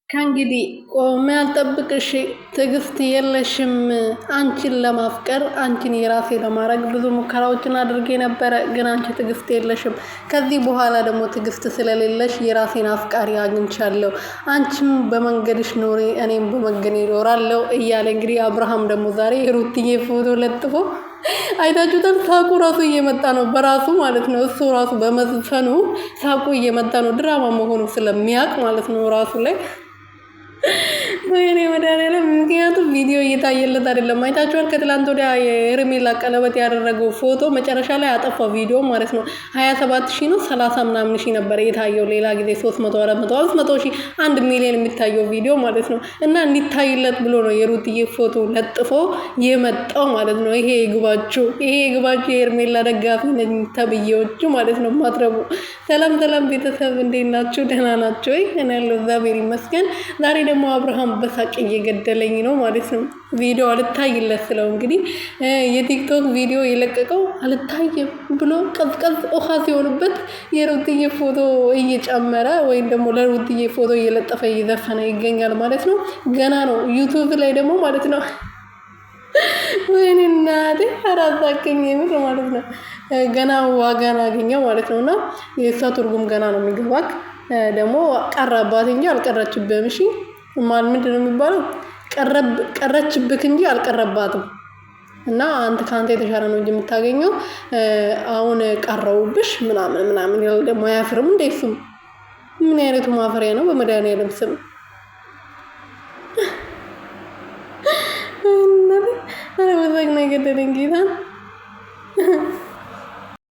ከእንግዲህ ቆሜ አልጠብቅሽ፣ ትዕግስት የለሽም። አንቺን ለማፍቀር አንቺን የራሴ ለማድረግ ብዙ ሙከራዎችን አድርጌ ነበረ፣ ግን አንቺ ትዕግስት የለሽም። ከዚህ በኋላ ደግሞ ትዕግስት ስለሌለሽ የራሴን አፍቃሪ አግኝቻለሁ። አንቺም በመንገድሽ ኖሪ፣ እኔም በመንገድ እኖራለሁ እያለ እንግዲህ አብርሃም ደግሞ ዛሬ የሩትዬ ፎቶ ለጥፎ አይታችሁታል። ሳቁ ራሱ እየመጣ ነው በራሱ ማለት ነው። እሱ ራሱ በመዝፈኑ ሳቁ እየመጣ ነው፣ ድራማ መሆኑ ስለሚያውቅ ማለት ነው ራሱ ላይ ወይኔ መድኃኒዓለም። ምክንያቱም ቪዲዮ እየታየለት አይደለም። አይታችኋል። ከትላንት ወዲያ የሄርሜላ ቀለበት ያደረገው ፎቶ መጨረሻ ላይ አጠፋው ቪዲዮ ማለት ነው። 27,000 ነው 30 ምናምን ሺህ ነበር የታየው። ሌላ ጊዜ 300፣ 400፣ 500 ሺህ 1 ሚሊዮን የሚታየው ቪዲዮ ማለት ነው። እና እንዲታይለት ብሎ ነው የሩትዬ ፎቶ ለጥፎ የመጣው ማለት ነው። ይሄ ይግባችሁ፣ ይሄ ይግባችሁ የሄርሜላ ደጋፊ ነኝ ተብዬዎቹ ማለት ነው። ማትረቡ ሰላም ሰላም ቤተሰብ እንዴት ናችሁ? ደህና ናቸው ወይ? እኔ ያለው እግዚአብሔር ይመስገን። ዛሬ ደግሞ አብርሃም በሳቅ እየገደለኝ ነው ማለት ነው። ቪዲዮ አልታይለት ስለው እንግዲህ የቲክቶክ ቪዲዮ የለቀቀው አልታይም ብሎ ቀዝቀዝ ውሃ ሲሆንበት የሩትዬ ፎቶ እየጨመረ ወይም ደግሞ ለሩትዬ ፎቶ እየለጠፈ እየዘፈነ ይገኛል ማለት ነው። ገና ነው ዩቱብ ላይ ደግሞ ማለት ነው። ወይኔ እናቴ አራዛቀኝ የምር ማለት ነው። ገና ዋጋን አገኘው ማለት ነው። እና የእሷ ትርጉም ገና ነው የሚገባክ። ደግሞ ቀረባት እንጂ አልቀረችብህም። እሺ ምንድን ነው የሚባለው? ቀረችብክ እንጂ አልቀረባትም። እና አንተ ከአንተ የተሻለ ነው እንጂ የምታገኘው። አሁን ቀረውብሽ ምናምን ምናምን ይላል ደግሞ። አያፍርም እንደ እሱም። ምን አይነቱ ማፈሪያ ነው በመድኃኒዓለም ስም። ኧረ በዛግ ነው የገደለኝ ጌታን